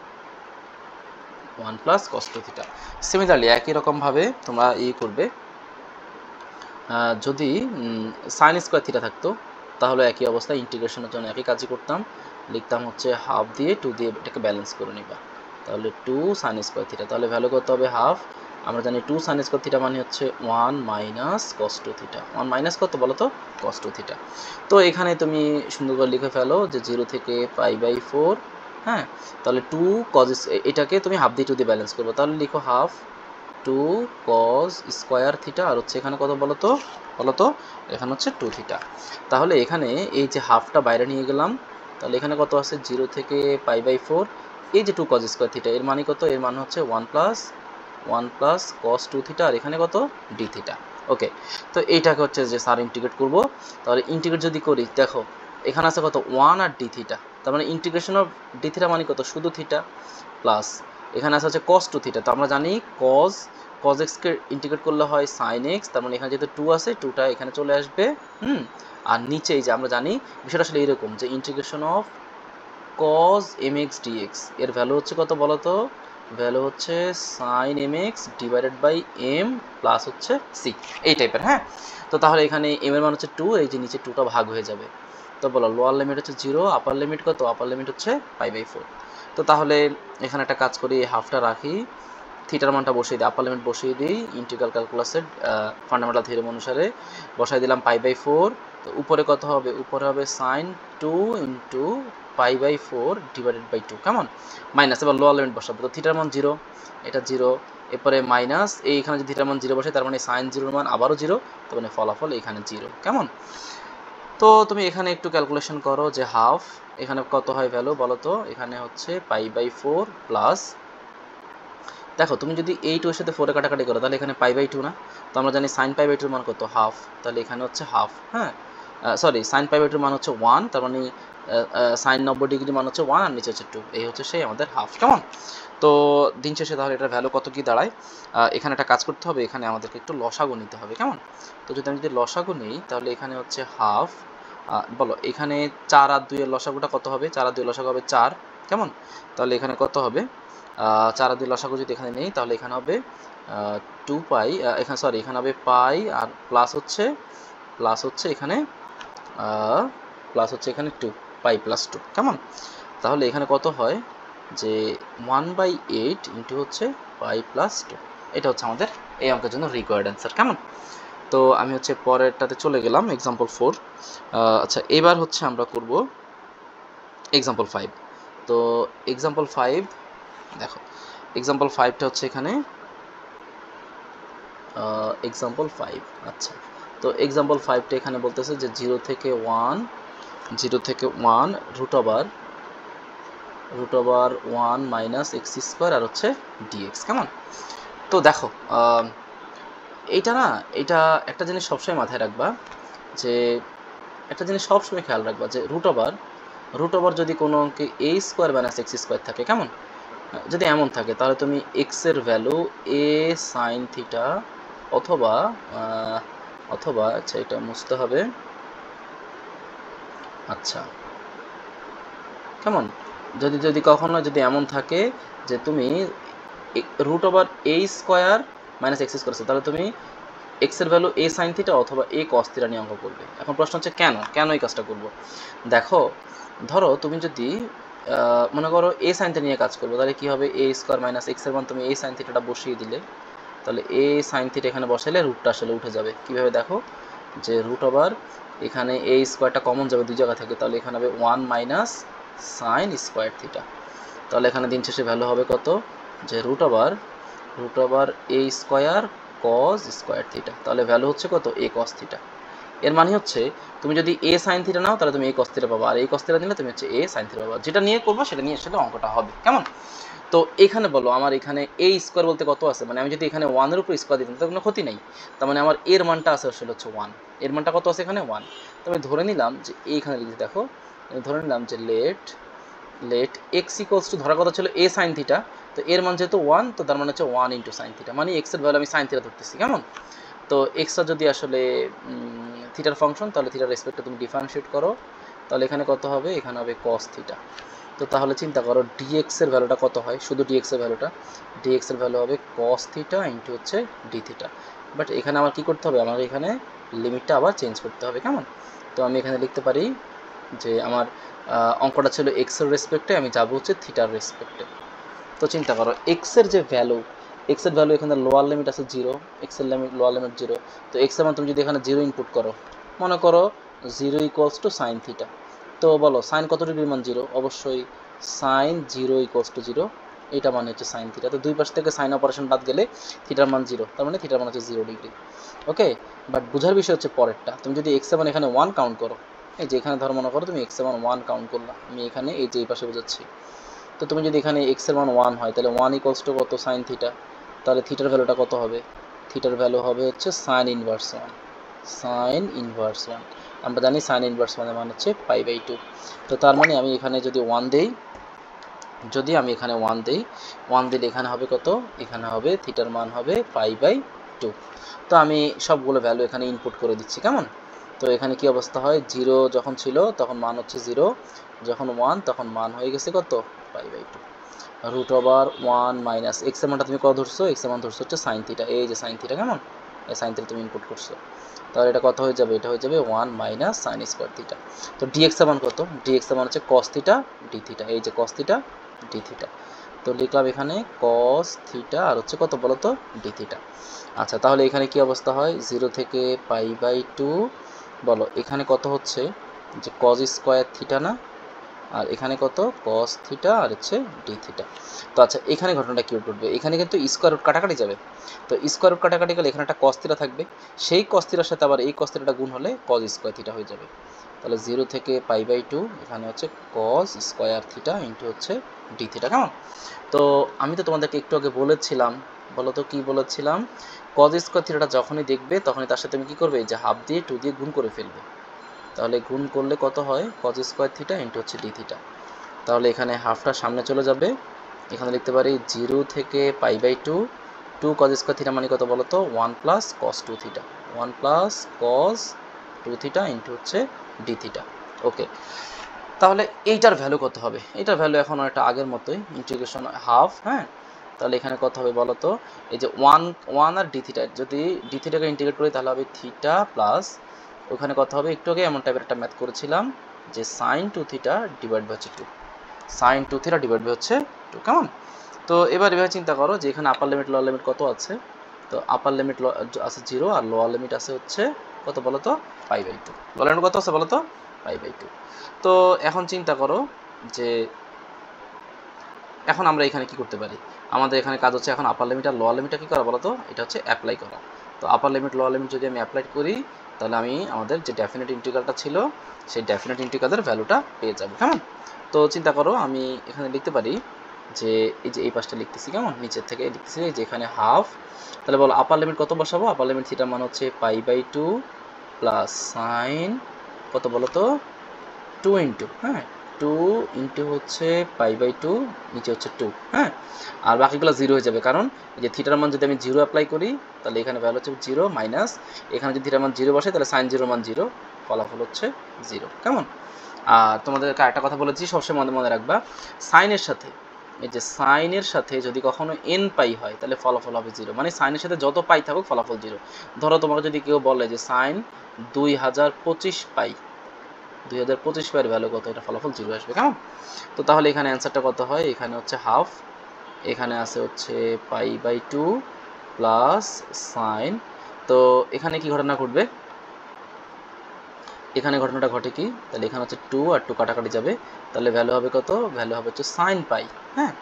1 plus cos 2 theta. Similarly একই রকমভাবে তোমরা করবে, যদি সাইন স্কোয়ার থিটা থাকতো তাহলে একই অবস্থায় ইন্টিগ্রেশনের জন্য একই কাজই করতাম, লিখতাম হচ্ছে হাফ দিয়ে 2 দিয়ে এটাকে ব্যালেন্স করে নিবা। তাহলে 2 সাইন স্কোয়ার থিটা, তাহলে ভ্যালু কত হবে হাফ। আমরা জানি 2 সাইন স্কোয়ার থিটা মানে হচ্ছে 1 মাইনাস cos 2 থিটা, 1 মাইনাস কত বলো তো cos 2 থিটা। তো এখানে তুমি সুন্দর করে লিখে ফেলো যে 0 থেকে π/4, হ্যাঁ, তাহলে 2 cos, এটাকে তুমি হাফ দিয়ে 2 দিয়ে ব্যালেন্স করবে, তাহলে লিখো হাফ 2 cos স্কোয়ার থিটা আর হচ্ছে এখানে কত বলো তো এখানে হচ্ছে 2 থিটা। তাহলে এখানে এই যে হাফটা বাইরে নিয়ে গেলাম, তাহলে এখানে কত আছে 0 থেকে π/4, এই যে 2 cos স্কোয়ার থিটা এর মানে কত? এর মানে হচ্ছে 1 প্লাস cos 2 থিটা আর এখানে কত ডি থিটা। ওকে, তো এইটাকে হচ্ছে যে স্যার ইন্টিগ্রেট করব। তাহলে ইন্টিগ্রেট যদি করি, দেখো এখানে আছে কত 1 আর ডি থিটা, তার মানে ইন্টিগ্রেশন অফ ডি থিটা মানে কত শুধু থিটা, প্লাস এখানে আছে হচ্ছে cos 2 থিটা, তো আমরা জানি cos x কে ইন্টিগ্রেট করলে হয় sin x, তার মানে এখানে যেহেতু 2 আছে 2টা এখানে চলে আসবে। আর নিচে এই যে আমরা জানি বিষয়টা আসলে এরকম যে integration of cos mx dx এর ভ্যালু হচ্ছে কত বলো তো? ভ্যালু হচ্ছে sin mx divided by m plus হচ্ছে c, এই টাইপের। হ্যাঁ, তো তাহলে এখানে m এর মান হচ্ছে 2, এই যে নিচে 2টা ভাগ হয়ে যাবে। তো বলো লোয়ার লিমিট হচ্ছে 0, আপার লিমিট কত? আপার লিমিট হচ্ছে π/4। তো তাহলে এখানে একটা কাজ করি, হাফটা রাখি, থিটার মানটা বসিয়ে দিই, আপার লিমিট বসিয়ে দিই, ইন্টিগ্রাল ক্যালকুলাসের ফান্ডামেন্টাল থিওরেম অনুসারে বসাই দিলাম π/4। তো উপরে কত হবে? উপরে হবে sin 2 ইন্টু π/4 ডিভাইডেড বাই 2, কেমন? মাইনাস, এবার লোয়ার লিমিট বসাবো, তো থিটার মান 0, এটা 0, এরপরে মাইনাস, এইখানে যদি থিটার মান 0 বসে তার মানে sin 0 মান আবারও 0, তো মানে ফলাফল এখানে 0, কেমন? তো তুমি এখানে একটু ক্যালকুলেশন করো যে হাফ এখানে কত হয় ভ্যালু বলো তো? এখানে হচ্ছে π/4 প্লাস, দেখো তুমি যদি এই 2 এর সাথে 4 এ কাটাকাটি করো তাহলে এখানে π/2 না, তো আমরা জানি sin π/2 এর মান কত? হাফ, তাহলে এখানে হচ্ছে হাফ। হ্যাঁ, সরি, sin π/2 এর মান হচ্ছে 1, তার মানে sin 90 ডিগ্রি মান হচ্ছে 1 আর নিচে হচ্ছে 2, এই হচ্ছে সেই আমাদের হাফ, কেমন? তো দিন শেষে তাহলে এটার ভ্যালু কত কি দাঁড়ায়? এখানে একটা কাজ করতে হবে, এখানে আমাদেরকে একটু লসাগু নিতে হবে, কেমন? তো যদি আমি যদি লসাগু নিই তাহলে এখানে হচ্ছে হাফ, বলো এখানে 4 আর 2 এর লসাগুটা কত হবে? 4 আর 2 এর লসাগু হবে 4, কেমন? তাহলে এখানে কত হবে? 4 আর 2 লসাগু যদি এখানে নেই তাহলে এখানে হবে 2 পাই, এখানে সরি এখানে হবে পাই আর প্লাস হচ্ছে এখানে এখানে 2 পাই প্লাস 2, কেমন? তাহলে এখানে কত হয় যে 1/8 ইন্টু হচ্ছে পাই প্লাস 2, এটা হচ্ছে আমাদের এই অঙ্কের জন্য রিকোয়ার্ড অ্যান্সার, কেমন? তো আমি হচ্ছে পরেরটাতে চলে গেলাম, এক্সাম্পল 4। আচ্ছা, এবার হচ্ছে আমরা করব এক্সাম্পল 5। তো এক্সাম্পল 5 দেখো, এক্সাম্পল 5টা হচ্ছে এখানে এক্সাম্পল 5। আচ্ছা, তো এক্সাম্পল 5টা এখানে বলতেছে যে 0 থেকে 1 root over 1 minus X square আর হচ্ছে ডিএক্স, কেমন? তো দেখো এইটা না, এটা একটা জিনিস সবসময় মাথায় রাখবা, যে একটা জিনিস সবসময় খেয়াল রাখবা যে রুট ওভার রুট ওভার যদি কোনো অঙ্কে এ স্কোয়ার মাইনাস এক্স স্কোয়ার থাকে, কেমন? যদি এমন থাকে তাহলে তুমি এক্সের ভ্যালু এ সাইন থিটা অথবা অথবা আচ্ছা এটা মুছতে হবে, আচ্ছা কেমন, যদি যদি কখনো যদি এমন থাকে যে তুমি root over a square minus X square, তাহলে তুমি এক্সের ভ্যালু এ সাইন থিটা অথবা এ কস থিটা নিয়ে অঙ্ক করবে। এখন প্রশ্ন হচ্ছে কেন কেন এই কাজটা করব? দেখো, ধরো তুমি যদি মনে করো এ সাইন থিটা নিয়ে কাজ করবো, তাহলে কি হবে, এ স্কোয়ার মাইনাস এক্সের মান তুমি এ সাইন থিটাটা বসিয়ে দিলে, তাহলে এ সাইন থিটা এখানে বসাইলে রুটটা আসলে উঠে যাবে। কীভাবে দেখো, যে রুট ওভার এখানে এ স্কোয়ারটা কমন যাবে দুই জায়গা থেকে, তাহলে এখানে হবে 1 মাইনাস সাইন স্কোয়ার থিটা। তাহলে এখানে দিন শেষে ভ্যালু হবে কত, যে root over a square cos square theta, তাহলে ভ্যালু হচ্ছে কত, এ কস থিটা। এর মানে হচ্ছে তুমি যদি এ সাইন থিটা নাও তাহলে তুমি এ কস থিটা পাবা, আর এ কস থিটা নিলে তুমি হচ্ছে এ সাইন থিটা পাবা। যেটা নিয়ে করবো সেটা নিয়ে আসলে অঙ্কটা হবে, কেমন? তো এখানে বলো আমার এখানে এ স্কোয়ার বলতে কত আছে, মানে আমি যদি এখানে 1-এর উপর স্কোয়ার দিতাম তাহলে কোনো ক্ষতি নেই, তার মানে আমার এর মানটা আছে আসলে হচ্ছে 1, এর মানটা কত আছে এখানে 1। তো আমি ধরে নিলাম যে এইখানে লিখে দেখো, আমি ধরে নিলাম যে লেট এক্স ইকুয়ালস টু, ধরার কথা ছিল এ সাইন থিটা, তো এর মান যেহেতু 1, তো তার মানে হচ্ছে 1 ইন্টু সাইন থিটা, মানে এক্সের ভ্যালু আমি সাইন থিটা ধরতেছি, কেমন? তো এক্সটা যদি আসলে থিটার ফাংশন, তাহলে থিটার রেসপেক্টে তুমি ডিফারেন্সিয়েট করো, তাহলে এখানে কত হবে, এখানে হবে কস থিটা। তো তাহলে চিন্তা করো ডিএক্সের ভ্যালুটা কত হয়, শুধু ডিএক্সের ভ্যালুটা, ডিএক্সের ভ্যালু হবে কস থিটা ইন্টু হচ্ছে ডি থিটা। বাট এখানে আমার কী করতে হবে, আমার এখানে লিমিটটা আবার চেঞ্জ করতে হবে, কেমন? তো আমি এখানে লিখতে পারি যে আমার অঙ্কটা ছিল এক্সের রেসপেক্টে, আমি যাবো হচ্ছে থিটার রেসপেক্টে। তো চিন্তা করো এক্সের যে ভ্যালু, এক্সের ভ্যালু এখানে লোয়ার লিমিট আছে 0, এক্সের লিমিট লোয়ার লিমিট 0, তো এক্সের মান তুমি যদি এখানে 0 ইনপুট করো, মনে করো 0 ইকুয়ালস টু সাইন থিটা, তো বলো সাইন কত ডিগ্রির মান 0, অবশ্যই সাইন 0 ইকুয়ালস টু 0, এটা মানে হচ্ছে সাইন থিটা। তো দুই পাশ থেকে সাইন অপারেশন বাদ গেলে থিটার মান 0, তার মানে থিটার মান হচ্ছে 0 ডিগ্রি। ওকে, বাট বোঝার বিষয় হচ্ছে পরেরটা, তুমি যদি এক্সের মান এখানে 1 কাউন্ট করো, এই যে এখানে ধরো মনে করো তুমি এক্সের মান 1 কাউন্ট করলা, আমি এখানে এই যে এই পাশে বোঝাচ্ছি, তো তুমি যদি এখানে এক্সের মান 1 হয় তাহলে 1 ইকুয়ালস টু কত, সাইন থিটা, তাহলে থিটার ভ্যালুটা কত হবে, থিটার ভ্যালু হবে হচ্ছে সাইন ইনভার্স 1, সাইন ইনভার্স 1, আমরা জানি সাইন ইনভার্স 1 এর মান হচ্ছে π/2। তো তার মানে আমি এখানে যদি 1 দেই, যদি আমি এখানে 1 দেই, 1 দিলে এখানে হবে কত, এখানে হবে থিটার মান হবে π/2। তো আমি সবগুলো ভ্যালু এখানে ইনপুট করে দিচ্ছি, কেমন? তো এখানে কি অবস্থা হয়, 0 যখন ছিল তখন মান হচ্ছে 0, যখন 1 তখন মান হয়ে গেছে কত, π/2। রুট ওভার 1 মাইনাস এক্স এর মানটা তুমি কত ধরছো, এক্স এর মান ধরছো হচ্ছে সাইন থিটা, এই যে সাইন থিটা, কেমন? এই সাইন থিটা তুমি ইনপুট করছো, তাহলে এটা কত হয়ে যাবে, এটা হয়ে যাবে 1 মাইনাস সাইন স্কোয়ার থিটা। তো ডিএক্স এর মান কত, ডিএক্স এর মান হচ্ছে কস থিটা ডি থিটা, এই যে কস থিটা ডি থিটা। তো লিখলাম এখানে কস থিটা আর হচ্ছে কত বলো তো, ডি থিটা। আচ্ছা তাহলে এখানে কি অবস্থা হয়, 0 থেকে π/2, বলো এখানে কত হচ্ছে, যে কস স্কোয়ার থিটা না, আর এখানে কত কস থিটা আর হচ্ছে ডি থিটা। তো আচ্ছা এখানে ঘটনাটা কী ঘটবে, এখানে কিন্তু স্কোয়ার রুট কাটাকাটি যাবে, তো স্কোয়ার রুট কাটাকাটি গেলে এখানে একটা কস থিটা থাকবে, সেই কস থিটার সাথে আবার এই কস থিটাটা গুণ হলে কস স্কোয়ার থিটা হয়ে যাবে। তাহলে 0 থেকে π/2 এখানে হচ্ছে কস স্কোয়ার থিটা ইন্টু হচ্ছে ডি থিটা, কেমন? তো আমি তো তোমাদেরকে একটু আগে বলেছিলাম, বলো তো কী বলেছিলাম, কস স্কোয়ার থিটাটা যখনই দেখবে তখনই তার সাথে তুমি কী করবে, যে হাফ দিয়ে 2 দিয়ে গুণ করে ফেলবে, তাহলে গুণ করলে কত হয়, কস স্কোয়ার থিটা ইন্টু হচ্ছে ডি থিটা। তাহলে এখানে হাফটা সামনে চলে যাবে, এখানে লিখতে পারি 0 থেকে π/2, 2 কস স্কোয়ার থিটা মানে কত বলো তো, 1 plus cos 2 theta, 1 plus cos 2 theta into হচ্ছে ডি থিটা। ওকে, তাহলে এইটার ভ্যালু কত হবে, এইটার ভ্যালু এখন একটা আগের মতোই, ইন্টিগ্রেশন হাফ, হ্যাঁ। তাহলে এখানে কত হবে বলো তো, এই যে 1 আর ডি থিটা, যদি ডি থিটাকে ইন্টিগ্রেট করি তাহলে হবে থিটা প্লাস, ওখানে কত হবে, একটু আগে এমন টাইপের একটা ম্যাথ করেছিলাম যে সাইন 2 থিটা ডিভাইড বাই হচ্ছে 2, সাইন 2 থিটা ডিভাইড বাই হচ্ছে 2, কেমন? তো এবার এভাবে চিন্তা করো যে এখানে আপার লিমিট লোয়ার লিমিট কত আছে, তো আপার লিমিট আছে 0 আর লোয়ার লিমিট আছে হচ্ছে কত বলো তো, π/2, লোয়ার লিমিট কত আছে বলো তো, π/2। তো এখন চিন্তা করো যে এখন আমরা এখানে কি করতে পারি, আমাদের এখানে কাজ হচ্ছে এখন আপার লিমিট আর লোয়ার লিমিটটা কী করা বলো তো, এটা হচ্ছে অ্যাপ্লাই করা। তো আপার লিমিট লোয়ার লিমিট যদি আমি অ্যাপ্লাই করি তাহলে আমি আমাদের যে ডেফিনেট ইন্টিগ্রালটা ছিল সেই ডেফিনেট ইন্টিগ্রালের ভ্যালুটা পেয়ে যাবো, কেমন? তো চিন্তা করো আমি এখানে লিখতে পারি যে এই যে এই পাশটা লিখতেছি, কেমন, নিচের থেকে লিখতেছি যে এখানে হাফ, তাহলে বলো আপার লিমিট কত বসাবো, আপার লিমিট থিটার মান হচ্ছে π/2 প্লাস সাইন কত বলো তো 2 ইন্টু, হ্যাঁ টু ইন্টু হচ্ছে পাই বাই টু, নিচে হচ্ছে টু, হ্যাঁ। আর বাকিগুলো জিরো হয়ে যাবে, কারণ এই যে থিটার মান যদি আমি জিরো অ্যাপ্লাই করি তাহলে এখানে ভ্যালু হচ্ছে জিরো, মাইনাস এখানে যদি থিটার মান জিরো বসে তাহলে সাইন জিরো মান জিরো, ফলাফল হচ্ছে জিরো। কেমন? আর তোমাদেরকে একটা কথা বলেছি, সবসময় মনে মনে রাখবা, সাইনের সাথে, এই যে সাইনের সাথে যদি কখনো এন পাই হয় তাহলে ফলাফল হবে জিরো, মানে সাইনের সাথে যত পাই থাকুক ফলাফল জিরো। ধরো তোমাকে যদি কেউ বলে যে সাইন 2025 পাই, 2025 পাইয়ের ভ্যালু কত, এটা ফলাফল জিরো আসবে। কেমন? তো তাহলে এখানে অ্যান্সারটা কত হয়, এখানে হচ্ছে হাফ, এখানে আছে হচ্ছে pi by two plus sine. তো এখানে কি ঘটনা ঘটবে, এখানে ঘটনাটা ঘটে কি, তাহলে এখানে হচ্ছে টু আর টু কাটাকাটি যাবে, তাহলে ভ্যালু হবে কত, ভ্যালু হবে হচ্ছে সাইন পাই, হ্যাঁ,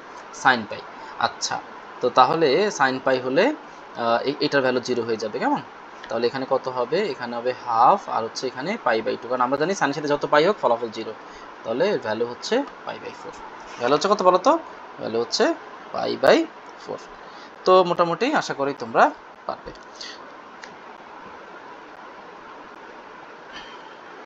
সাইন পাই। আচ্ছা, তো তাহলে সাইন পাই হলে এটার ভ্যালু জিরো হয়ে যাবে। কেমন? তাহলে এখানে কত হবে, এখানে হবে হাফ, আর হচ্ছে এখানে পাই বাই টু, কারণ আমরা জানি সাইনের সাথে যত পাই হোক ফলাফল জিরো, তাহলে ভ্যালু হচ্ছে পাই বাই ফোর। ভ্যালু হচ্ছে কত বলো তো, ভ্যালু হচ্ছে পাই বাই ফোর। তো মোটামুটি আশা করি তোমরা পারবে।